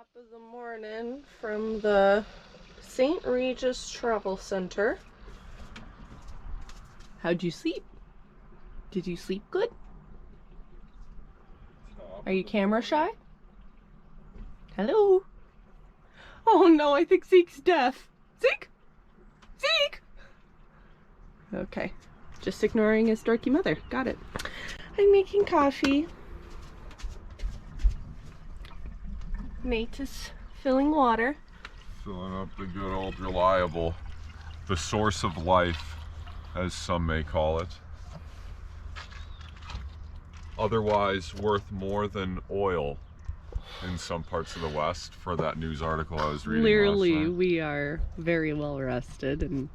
Top of the morning from the St. Regis Travel Center. How'd you sleep? Did you sleep good? Are you camera shy? Hello? Oh no, I think Zeke's deaf. Zeke? Zeke! Okay, just ignoring his dorky mother. Got it. I'm making coffee. Nate is filling water. Filling up the good old reliable, the source of life, as some may call it. Otherwise worth more than oil in some parts of the West, for that news article I was reading Clearly, last night. we are very well rested and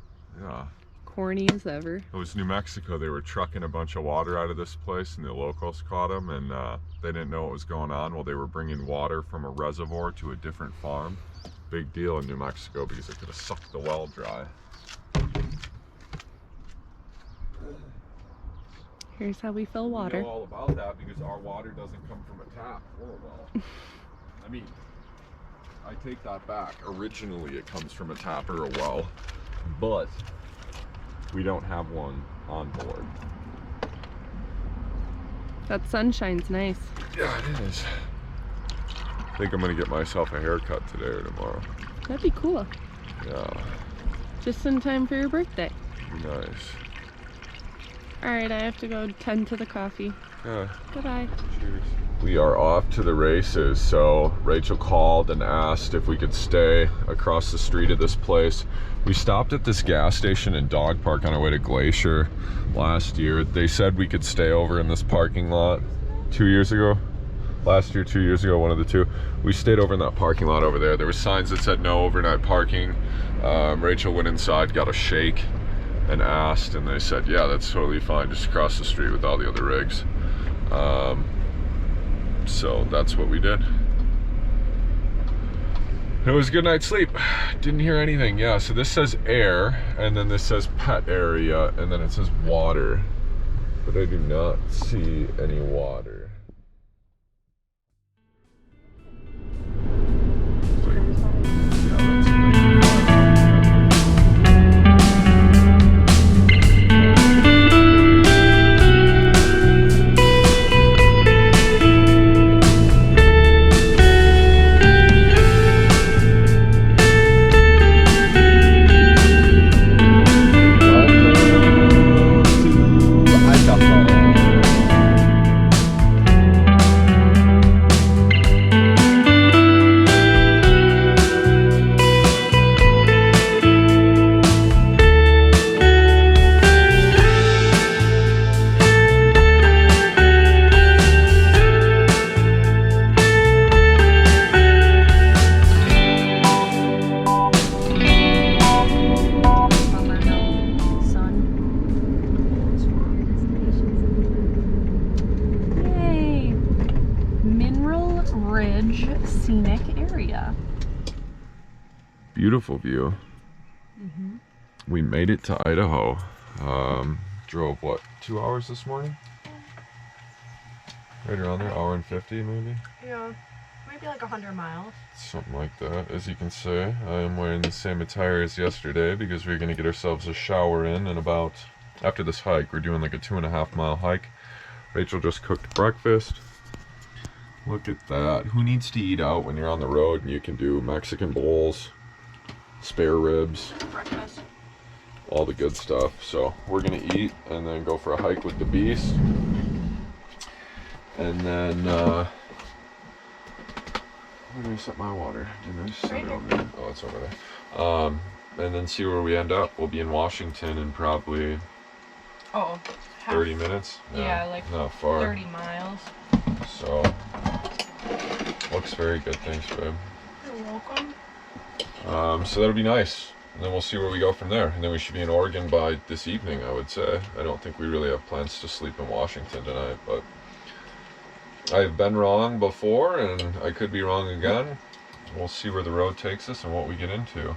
corny as ever. It was New Mexico. They were trucking a bunch of water out of this place and the locals caught them, and they didn't know what was going on. Well, they were bringing water from a reservoir to a different farm. Big deal in New Mexico because it could have sucked the well dry. Here's how we fill water. We know all about that because our water doesn't come from a tap or a well. I mean, I take that back. Originally it comes from a tap or a well, but we don't have one on board. That sunshine's nice. Yeah, it is. I think I'm gonna get myself a haircut today or tomorrow. That'd be cool. Yeah. Just in time for your birthday. Nice. Alright, I have to go tend to the coffee. Yeah. Goodbye. Cheers. We are off to the races, so Rachel called and asked if we could stay across the street of this place. We stopped at this gas station and dog park on our way to Glacier last year. They said we could stay over in this parking lot 2 years ago. Last year, 2 years ago, one of the two. We stayed over in that parking lot over there. There were signs that said no overnight parking. Rachel went inside, got a shake, and asked, and they said, yeah, that's totally fine, just across the street with all the other rigs. So that's what we did. It was a good night's sleep. Didn't hear anything. Yeah, so this says air, and then this says pet area, and then it says water. But I do not see any water. Scenic area. Beautiful view. We made it to Idaho. Drove what, 2 hours this morning? Right around there, hour and 50 maybe? Yeah, maybe like 100 miles. Something like that. As you can see, I am wearing the same attire as yesterday because we're going to get ourselves a shower in about, after this hike. We're doing like a 2.5 mile hike. Rachel just cooked breakfast. Look at that. Who needs to eat out when you're on the road and you can do Mexican bowls, spare ribs, breakfast, all the good stuff. So we're gonna eat and then go for a hike with the beast. And then, where did I set my water? Didn't I set it over there? Oh, it's over there. And then see where we end up. We'll be in Washington in probably 30 minutes. Yeah, like not far. 30 miles. So, looks very good. Thanks, babe. You're welcome. So that'll be nice. And then we'll see where we go from there. And then we should be in Oregon by this evening, I would say. I don't think we really have plans to sleep in Washington tonight, but I've been wrong before, and I could be wrong again. We'll see where the road takes us and what we get into.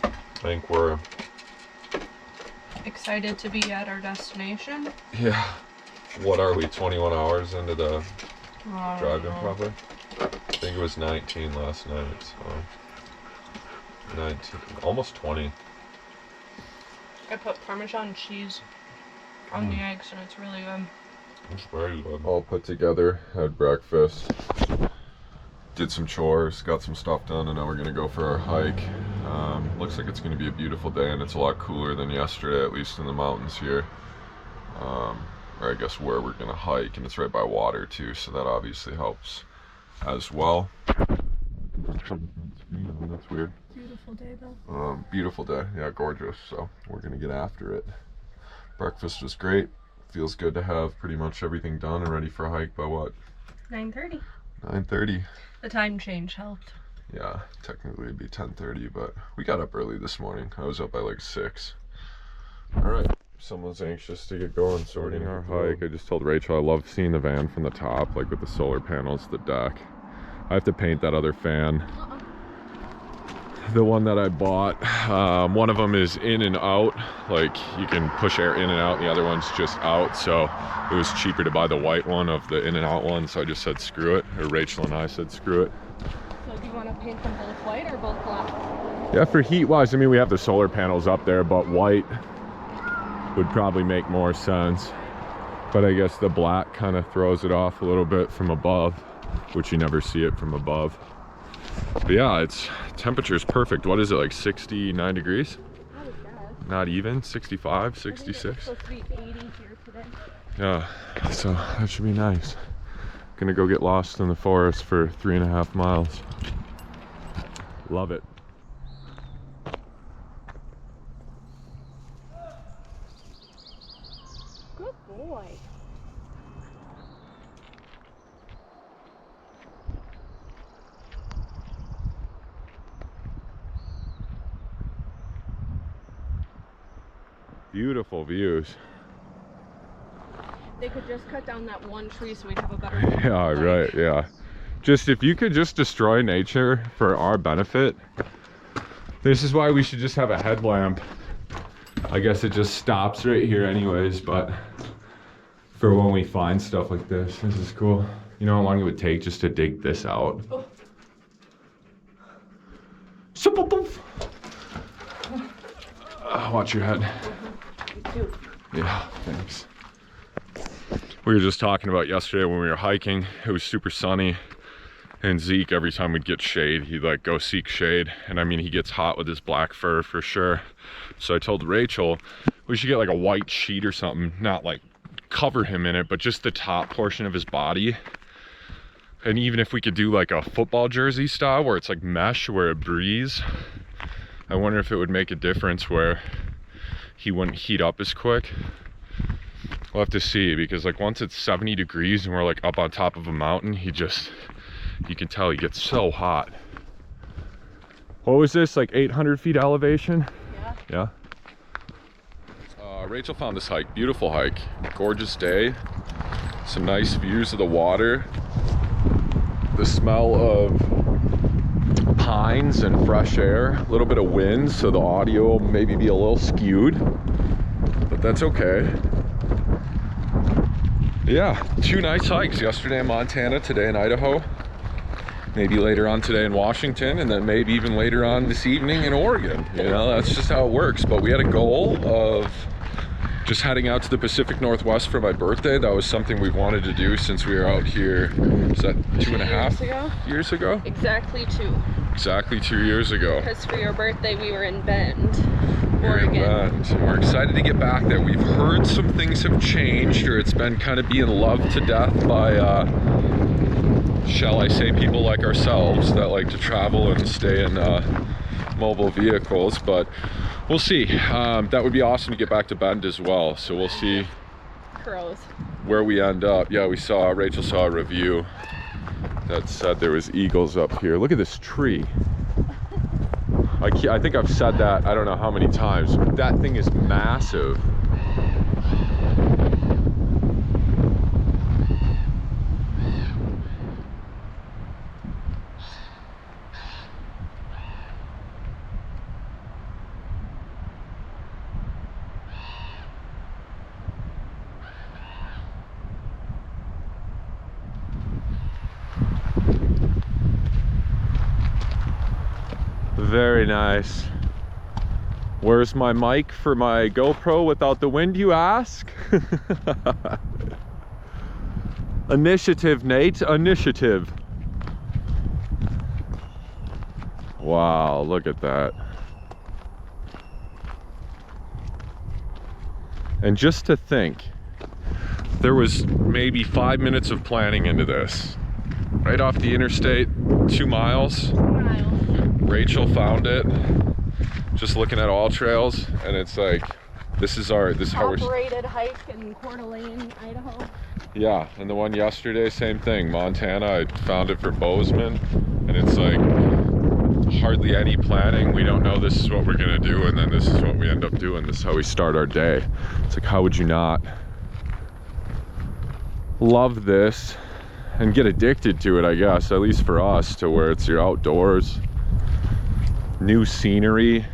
I think we're excited to be at our destination. Yeah. What are we, 21 hours into the Driving probably. I think it was 19 last night, so 19, almost 20. I put Parmesan cheese on the eggs and it's really good. It's very good. All put together, had breakfast, did some chores, got some stuff done, and now we're gonna go for our hike. Looks like it's gonna be a beautiful day, and it's a lot cooler than yesterday, at least in the mountains here. Or I guess where we're gonna hike, and it's right by water too, so that obviously helps as well. That's weird. Beautiful day though. Beautiful day, yeah, gorgeous. So we're gonna get after it. Breakfast was great. Feels good to have pretty much everything done and ready for a hike by what? 9:30. 9:30. The time change helped. Yeah, technically it'd be 10:30, but we got up early this morning. I was up by like 6. All right, someone's anxious to get going, sorting our hike. I just told Rachel I love seeing the van from the top, like with the solar panels, the deck. I have to paint that other fan. The one that I bought, one of them is in and out, like you can push air in and out, and the other one's just out, so it was cheaper to buy the white one of the in and out one, so I just said screw it, or Rachel and I said screw it. So do you want to paint them both white or both black? Yeah, for heat wise, I mean we have the solar panels up there, but white would probably make more sense, but I guess the black kind of throws it off a little bit from above, which you never see it from above. But yeah, it's temperature's perfect. What is it, like 69 degrees? I would guess. Not even 65, 66. It's supposed to be 80 here today. Yeah, so that should be nice. Gonna go get lost in the forest for 3.5 miles. Love it. Good boy. Beautiful views. They could just cut down that one tree so we'd have a better Yeah, right, yeah. Just if you could just destroy nature for our benefit, this is why we should just have a headlamp. I guess it just stops right here anyways, but for when we find stuff like this is cool. You know how long it would take just to dig this out? Oh. Watch your head. You too. Yeah, thanks. We were just talking about yesterday when we were hiking. It was super sunny, and Zeke, every time we'd get shade, he'd like go seek shade. And I mean, he gets hot with his black fur for sure. So I told Rachel we should get like a white sheet or something, not like cover him in it, but just the top portion of his body. And even if we could do like a football jersey style where it's like mesh, where it breathes, I wonder if it would make a difference where he wouldn't heat up as quick. We'll have to see, because like once it's 70 degrees and we're like up on top of a mountain, you can tell he gets so hot. What was this, like 800 feet elevation? Yeah. Yeah. Rachel found this hike, beautiful hike, gorgeous day, some nice views of the water, the smell of pines and fresh air, a little bit of wind, so the audio will maybe be a little skewed, but that's okay. Yeah, 2 nice hikes, yesterday in Montana, today in Idaho, maybe later on today in Washington, and then maybe even later on this evening in Oregon. You know, that's just how it works. But we had a goal of just heading out to the Pacific Northwest for my birthday. That was something we've wanted to do since we were out here, is that 2.5 years ago? Exactly 2. Exactly 2 years ago. Because for your birthday we were in Bend, We're in Oregon. Bend, and we're excited to get back there. We've heard some things have changed, or it's been kind of being loved to death by, shall I say, people like ourselves that like to travel and stay in mobile vehicles, but we'll see. That would be awesome to get back to Bend as well, so we'll see Crows. where we end up. Yeah, Rachel saw a review that said there was eagles up here. Look at this tree. I think I've said that I don't know how many times. That thing is massive. Very nice. Where's my mic for my GoPro without the wind, you ask? Initiative, Nate, initiative. Wow, look at that. And just to think, there was maybe 5 minutes of planning into this. Right off the interstate, 2 miles. 2 miles. Rachel found it, just looking at all trails, and it's like, this is how we're Operated hike in Coeur d'Alene, Idaho. Yeah, and the one yesterday, same thing, Montana. I found it for Bozeman, and it's like hardly any planning. We don't know this is what we're gonna do, and then this is what we end up doing. This is how we start our day. It's like, how would you not love this and get addicted to it, I guess, at least for us, to where it's your outdoors, new scenery.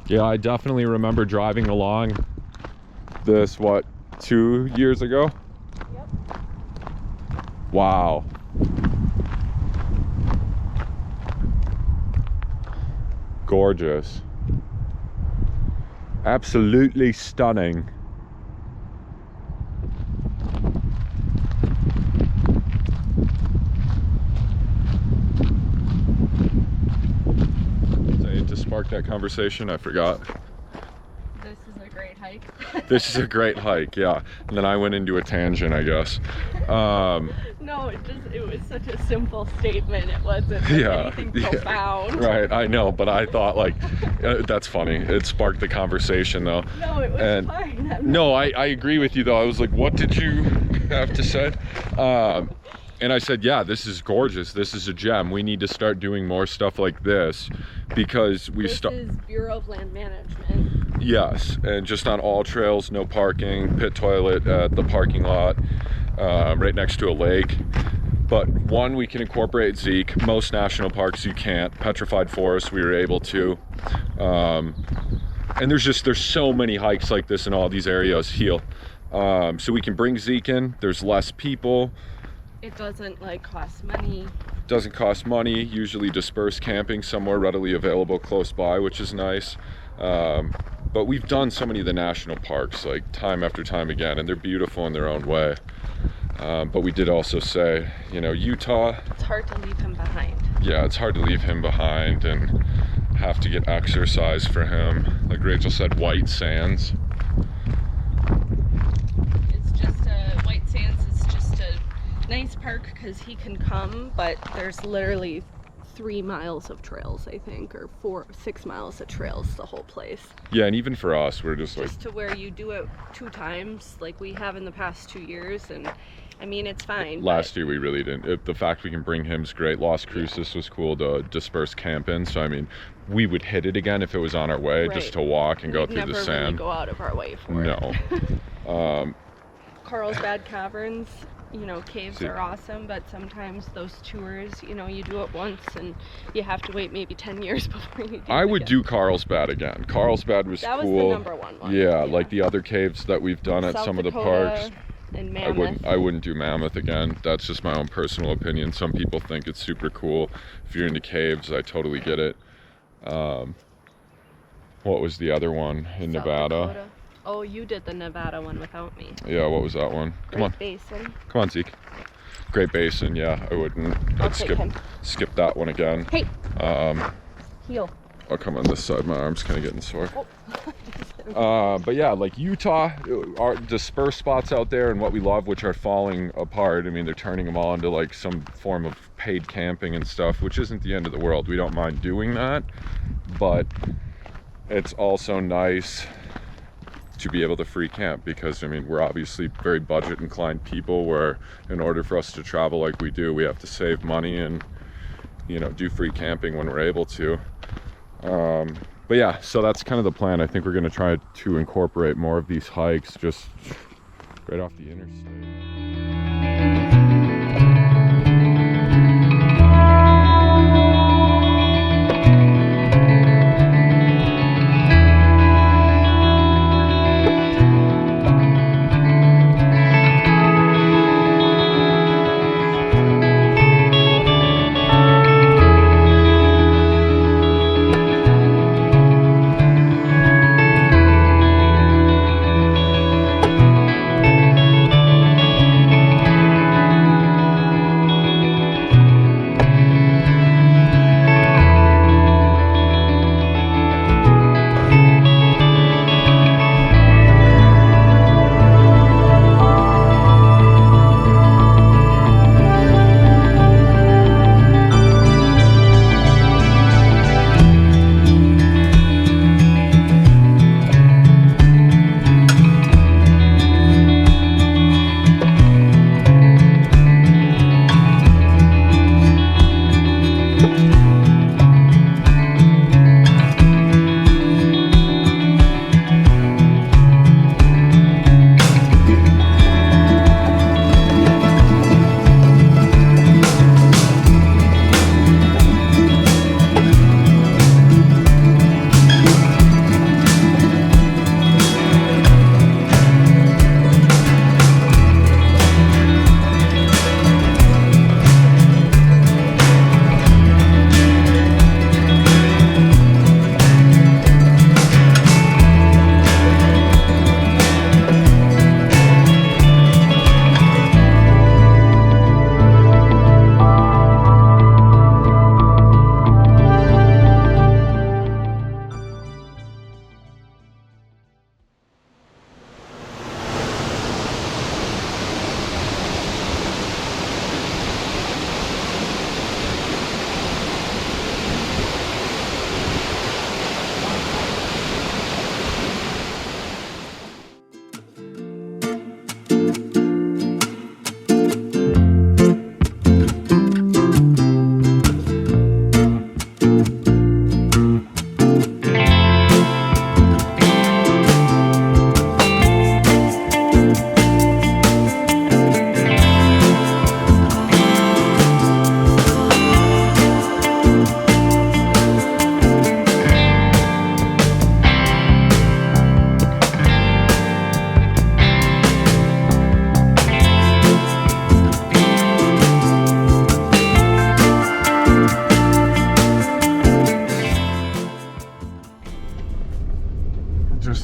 Yeah, I definitely remember driving along this, what, 2 years ago? Yep. Wow. Gorgeous. Absolutely stunning. To spark that conversation, I forgot. This is a great hike. This is a great hike, yeah. And then I went into a tangent, I guess. No, it was such a simple statement. It wasn't anything profound. Right, I know, but I thought, like, that's funny. It sparked the conversation, though. No, it was fine. No, I agree with you, though. I was like, what did you have to say? And I said, yeah, this is gorgeous. This is a gem. We need to start doing more stuff like this, because This is Bureau of Land Management. Yes, and just on all trails, no parking, pit toilet at the parking lot, right next to a lake. But one, we can incorporate Zeke. Most national parks you can't. Petrified Forest, we were able to. And there's so many hikes like this in all these areas here. So we can bring Zeke in. There's less people. It doesn't cost money. Doesn't cost money. Usually dispersed camping somewhere readily available close by, which is nice. But we've done so many of the national parks, like, time after time again, and they're beautiful in their own way. But we did also say, you know, Utah. It's hard to leave him behind. Yeah, it's hard to leave him behind and have to get exercise for him. Like Rachel said, White Sands. White Sands is just a nice park because he can come, but there's literally 3 miles of trails, I think, or 6 miles of trails, the whole place. Yeah, and even for us, we're just to where you do it 2 times, like we have in the past 2 years, and I mean, it's fine. Last year we really didn't. The fact we can bring him is great. Las Cruces was cool to disperse camp in, so I mean, we would hit it again if it was on our way, just to walk and go through the sand. Really go out of our way for it. No. Carlsbad Caverns, you know, caves are awesome, but sometimes those tours, you know, you do it once and you have to wait maybe 10 years before you do it. I would do Carlsbad again. Carlsbad was cool. That was the number one one. Yeah, like the other caves that we've done at some of the parks. And Mammoth. I wouldn't do Mammoth again. That's just my own personal opinion. Some people think it's super cool. If you're into caves, I totally get it. What was the other one in Nevada? Dakota. Oh, you did the Nevada one without me. Yeah, what was that one? Come on. Great Basin. Come on, Zeke. Great Basin, yeah, I wouldn't. I'd skip that one again. Hey. Heel. I'll come on this side. My arm's kind of getting sore. But yeah, like Utah, our dispersed spots out there, and what we love, which are falling apart. I mean, they're turning them all into like some form of paid camping and stuff, which isn't the end of the world. We don't mind doing that, but it's also nice to be able to free camp, because I mean, we're obviously very budget inclined people, where in order for us to travel like we do, we have to save money and, you know, do free camping when we're able to. But yeah, so that's kind of the plan. I think we're going to try to incorporate more of these hikes just right off the interstate.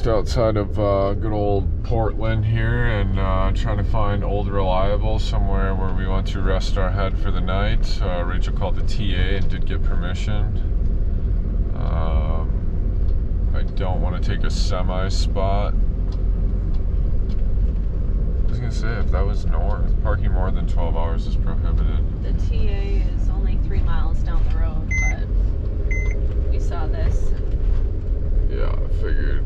just outside of good old Portland here, and trying to find Old Reliable, somewhere where we want to rest our head for the night. Rachel called the TA and did get permission. I don't want to take a semi spot. I was gonna say, if that was north, parking more than 12 hours is prohibited. The TA is only 3 miles down the road, but we saw this. Yeah, I figured.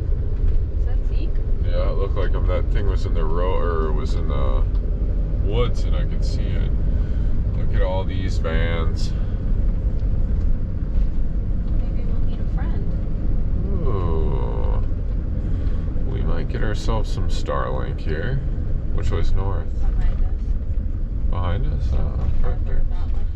Is that Zeke? Yeah, it looked like that thing was in the road, or was in the woods, and I could see it. Look at all these vans. Maybe we'll meet a friend. Ooh. We might get ourselves some Starlink here. Which way's north? Behind us. Behind us? So Oh, perfect. that way.